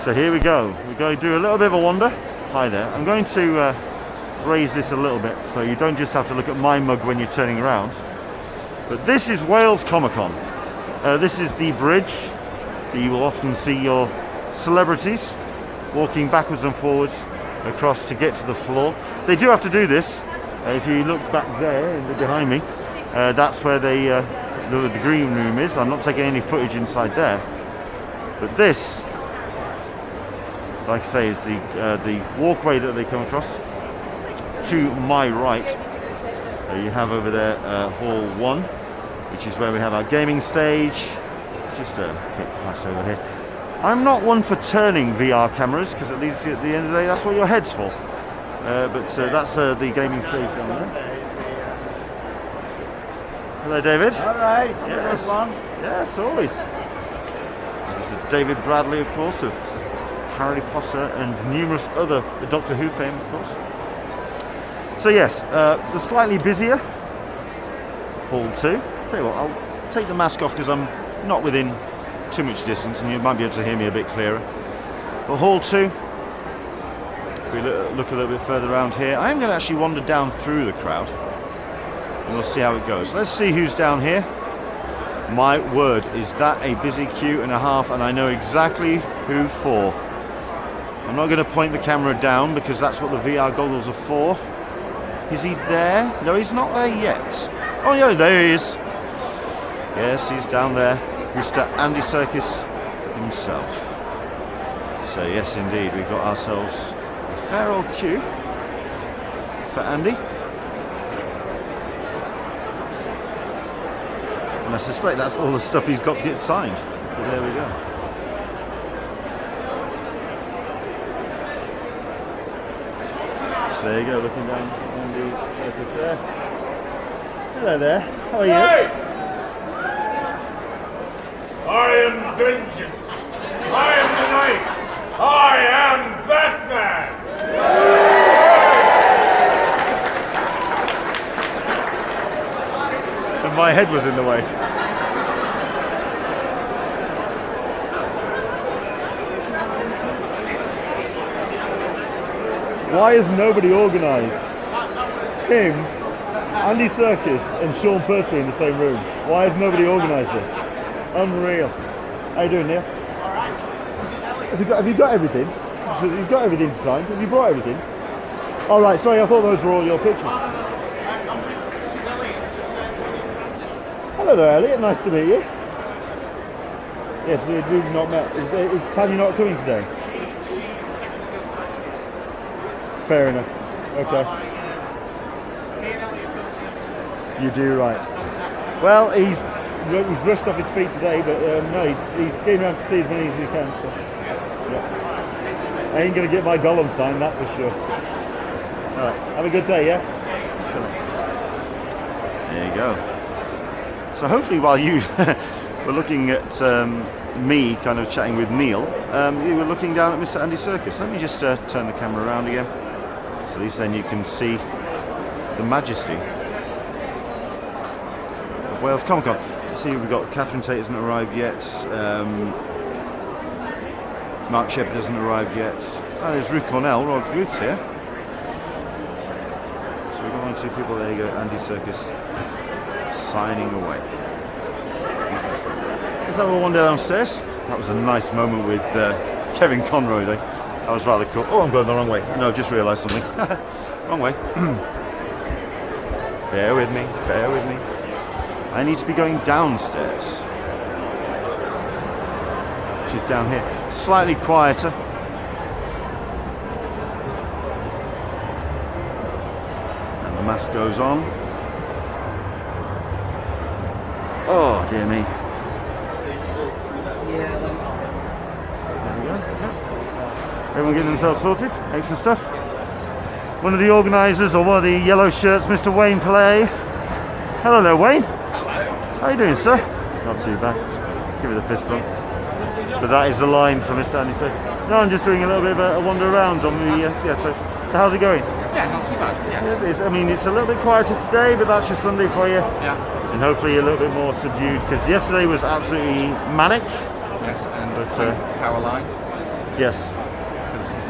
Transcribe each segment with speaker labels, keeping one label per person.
Speaker 1: So here we go. We're going to do a little bit of a wander. Hi there. I'm going to raise this a little bit so you don't just have to look at my mug when you're turning around. But this is Wales Comic Con. This is the bridge that you will often see your celebrities walking backwards and forwards across to get to the floor. They do have to do this. If you look back there behind me, that's where the green room is. I'm not taking any footage inside there. But this, like I say, is the walkway that they come across. To my right, you have over there Hall 1, which is where we have our gaming stage. Just a quick pass over here. I'm not one for turning VR cameras because at least at the end of the day, that's what your head's for. But that's the gaming stage down there. Hello, David.
Speaker 2: All right.
Speaker 1: Yes. Yes, always. This is David Bradley, of course, of Harry Potter and numerous other Doctor Who fame, of course. So yes, the slightly busier Hall 2. Tell you what, I'll take the mask off because I'm not within too much distance and you might be able to hear me a bit clearer. But Hall 2, if we look a little bit further around here, I am going to actually wander down through the crowd and we'll see how it goes. Let's see who's down here. My word, is that a busy queue and a half, and I know exactly who for. I'm not going to point the camera down because that's what the VR goggles are for. Is he there? No, he's not there yet. Oh yeah, there he is. Yes, he's down there. Mr. Andy Serkis himself. So yes, indeed, we've got ourselves a fair old queue for Andy. And I suspect that's all the stuff he's got to get signed. But there we go. So there you go, looking down Andy's surface there. Hello there, how are you?
Speaker 3: Hey! I am vengeance. I am the night. I am Batman.
Speaker 1: And my head was in the way. Why is nobody organised? Him, Andy Serkis and Sean Pertwee in the same room. Why has nobody organised this? Unreal. How you doing, Neil? Alright. Have you got everything? So you've got everything signed? Have you brought everything? Alright, sorry, I thought those were all your pictures. Hello there, Elliot. Nice to meet you. Yes, we've not met. Is Tanya not coming today? Fair enough. Okay. You do right. Well, he's rushed off his feet today, but no, he's getting around to see as many as he can. So, yeah. I ain't going to get my Gollum signed, that's for sure. All right, have a good day, yeah? There you go. So hopefully while you were looking at me kind of chatting with Neil, you were looking down at Mr. Andy Serkis. Let me just turn the camera around again. So at least then you can see the majesty of Wales Comic Con. See, we've got Catherine Tate hasn't arrived yet. Mark Shepard hasn't arrived yet. Oh, there's Ruth Cornell. Ruth's here. So we've got 1 or 2 people. There you go. Andy Serkis signing away. Let's have a wander downstairs. That was a nice moment with Kevin Conroy there. That was rather cool. Oh, I'm going the wrong way. No, I've just realised something. Wrong way. Bear with me. Bear with me. I need to be going downstairs. Which is down here. Slightly quieter. And the mask goes on. Oh, dear me. There we go. Everyone getting themselves sorted. Excellent stuff. One of the organisers, or one of the yellow shirts, Mr. Wayne Play. Hello there, Wayne. How you doing, sir? Not too bad. Give it a fist bump. But that is the line for Mr. Andy Serkis. No, I'm just doing a little bit of a wander around on the so how's it going?
Speaker 4: Yeah, not too bad. Yes.
Speaker 1: I mean, it's a little bit quieter today, but that's your Sunday for you.
Speaker 4: Yeah.
Speaker 1: And hopefully a little bit more subdued, because yesterday was absolutely manic.
Speaker 4: Yes, and
Speaker 1: but,
Speaker 4: Caroline.
Speaker 1: Yes.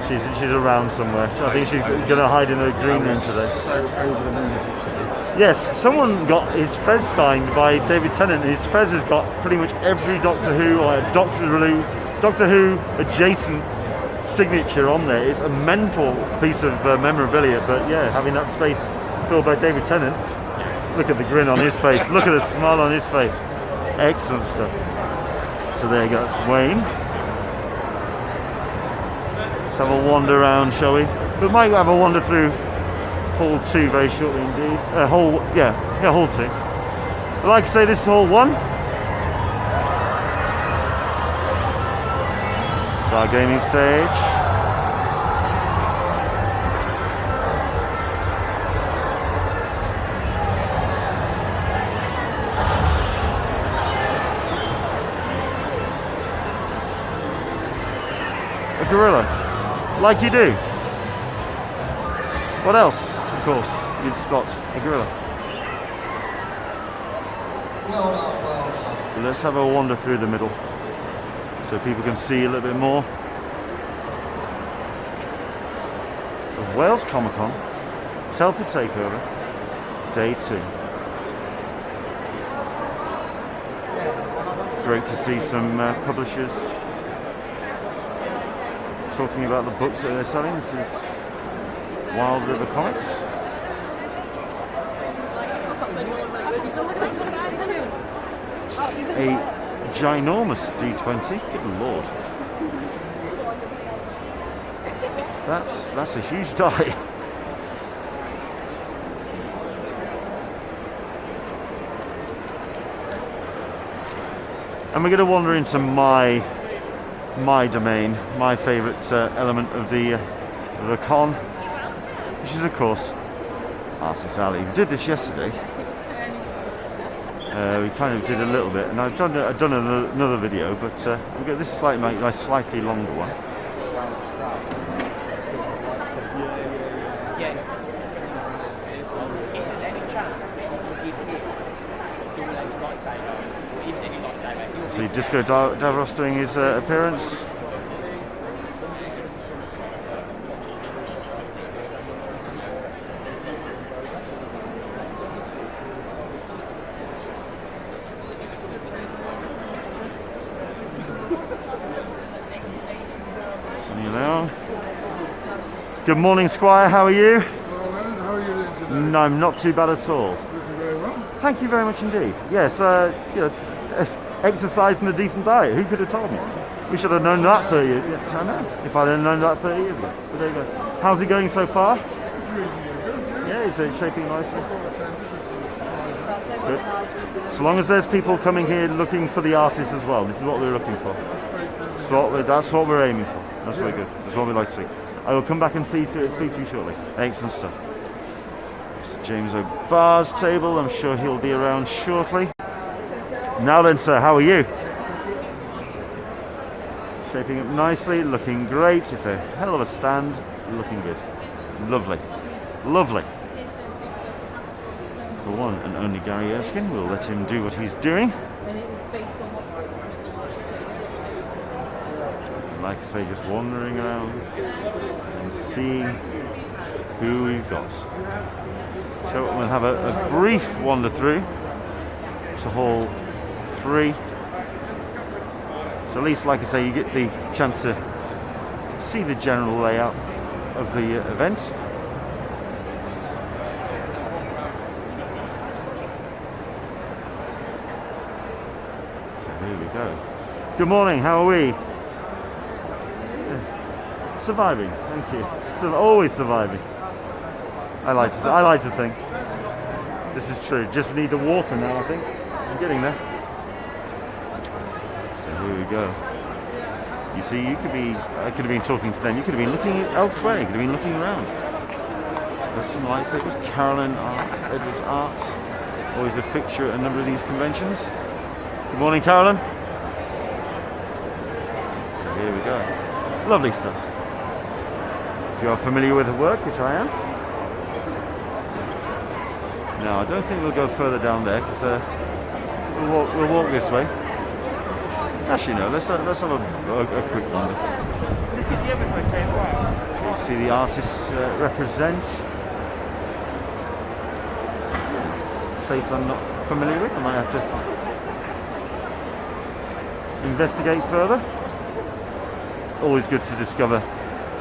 Speaker 1: She's around somewhere. I think she's going to hide in her green room today.
Speaker 4: So over the moon, actually.
Speaker 1: Yes, someone got his fez signed by David Tennant. His fez has got pretty much every Doctor Who or Doctor Who adjacent signature on there. It's a mental piece of memorabilia, but yeah, having that space filled by David Tennant. Look at the grin on his face. Look at the smile on his face. Excellent stuff. So there you go. That's Wayne. Let's have a wander around, shall we? We might have a wander through Hall 2 very shortly indeed. Hall 2. I'd like to say this is Hall 1. It's our gaming stage. A gorilla. Like you do. What else? Of course, you'd spot a gorilla. Let's have a wander through the middle so people can see a little bit more of Wales Comic Con, Telford Takeover, Day 2. Great to see some publishers talking about the books that they're selling. This is Wild River Comics. A ginormous D20. Good lord. That's a huge die. And we're going to wander into my domain, my favourite element of the con, which is of course Artist Alley. We did this yesterday. We kind of did a little bit, and I've done another video, but we got this slightly longer one. So Disco Davros doing his appearance. Sonny Leon. Good morning, Squire. How are you?
Speaker 2: Well, Leonard, how are you doing today?
Speaker 1: No, I'm not too bad at all.
Speaker 2: Looking very well.
Speaker 1: Thank you very much indeed. Yes, exercise and a decent diet. Who could have told me? We should have known that 30 years ago. I know. If I'd have known that 30 years ago. But there you go. How's it going so far?
Speaker 2: It's reasonably good.
Speaker 1: Yeah, is it shaping nicely?
Speaker 2: Attended, it's surprising.
Speaker 1: Good. So long as there's people coming here looking for the artists as well. This is what we're looking for. That's what we're aiming for. That's very good. That's what we like to see. I will come back and speak to you shortly. Excellent stuff. Mr. James O'Barr's table. I'm sure he'll be around shortly. Now then, sir, how are you? Shaping up nicely, looking great. It's a hell of a stand, looking good. Lovely. Lovely. The one and only Gary Erskine. We'll let him do what he's doing. Like I say, just wandering around and seeing who we've got. So we'll have a brief wander through to Hall 3. So at least, like I say, you get the chance to see the general layout of the event. So here we go. Good morning, how are we? Surviving, thank you. Always surviving. I like to think. This is true. Just need the water now, I think. I'm getting there. So here we go. You see, I could have been talking to them. You could have been looking elsewhere. You could have been looking around. There's some lightsabers. Carolyn Edwards Arts, always a fixture at a number of these conventions. Good morning, Carolyn. So here we go. Lovely stuff. If you are familiar with her work, which I am. No, I don't think we'll go further down there because we'll walk this way. Actually, no. Let's have a quick one.
Speaker 5: Look at the other side as well.
Speaker 1: You see the artists represent. Face I'm not familiar with. I might have to investigate further. Always good to discover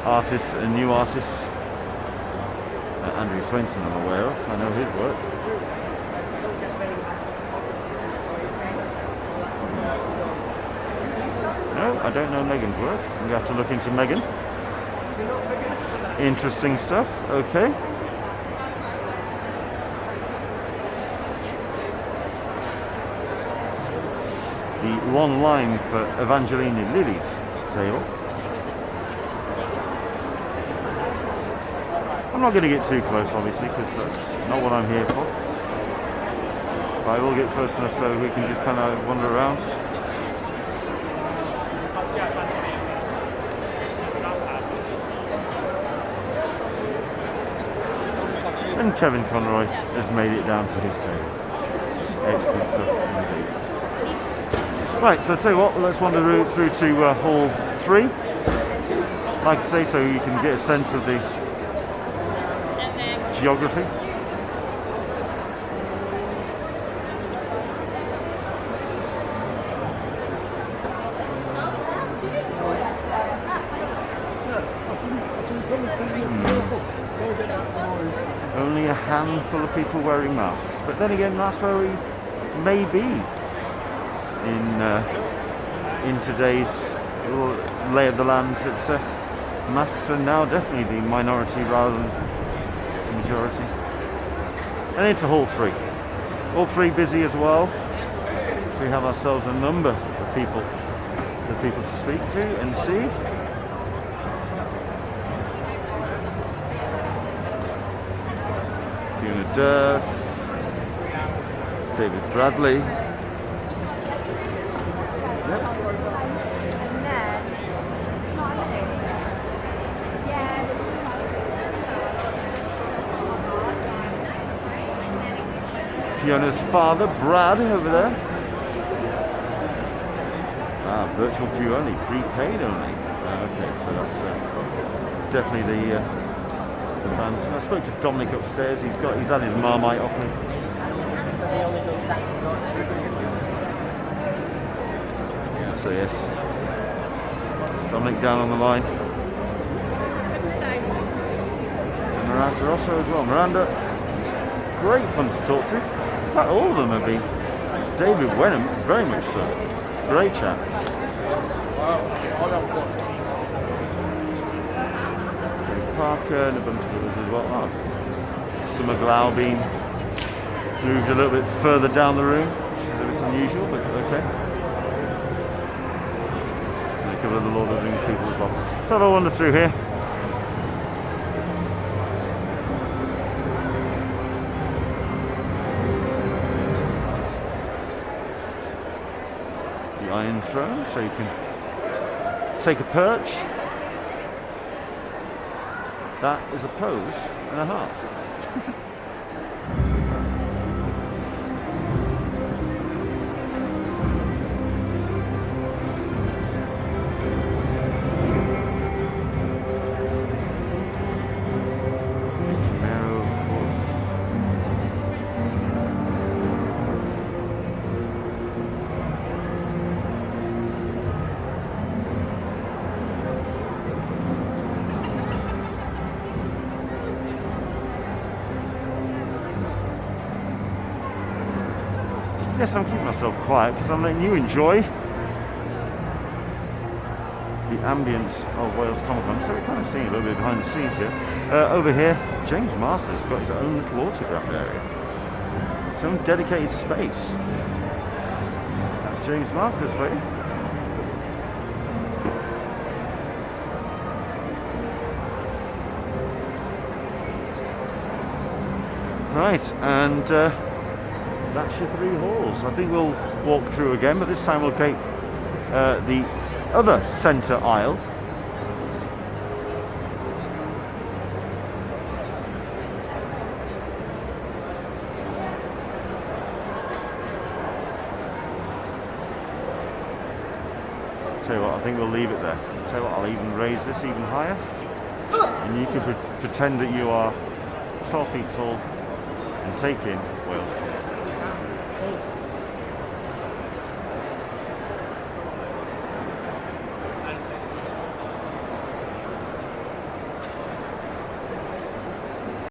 Speaker 1: artists and new artists. Andrew Swainson I'm aware of. I know his work. No, I don't know Megan's work. We have to look into Megan. Interesting stuff. Okay. The long line for Evangeline Lilly's table. I'm not going to get too close, obviously, because that's not what I'm here for. But I will get close enough so we can just kind of wander around. And Kevin Conroy has made it down to his table. Excellent stuff indeed. Right, so I'll tell you what, let's wander through to Hall 3. Like I say, so you can get a sense of the geography. Only a handful of people wearing masks, but then again, that's where we may be in today's lay of the lands. That masks are now definitely the minority rather than the majority. And into Hall 3. Hall 3 busy as well. So we have ourselves a number of people to speak to and see. Fiona David Bradley. Yep. Fiona's father, Brad, over there. Virtual queue only, prepaid only. Okay, so that's definitely the fans. I spoke to Dominic upstairs. He's had his Marmite off me. So yes, Dominic down on the line. And Miranda also as well. Miranda, great fun to talk to. In fact, all of them have been. David Wenham, very much so. Great chap. Parker and a bunch of others as well. Summer Glaubin moved a little bit further down the room, which is a bit unusual, but okay. And a couple of the Lord of the Rings people as well. So have a wander through here. The Iron Throne, so you can take a perch. That is a pose and a half. Yes, I'm keeping myself quiet because I'm letting you enjoy the ambience of Wales Comic Con. So we're kind of seeing a little bit behind the scenes here. Over here, James Masters got his own little autograph area. His own dedicated space. That's James Masters for you. Right, and that's your three halls. I think we'll walk through again, but this time we'll take the other centre aisle. there. Tell you what, I'll even raise this even higher. And you can pretend that you are 12 feet tall and take in Wales comedy.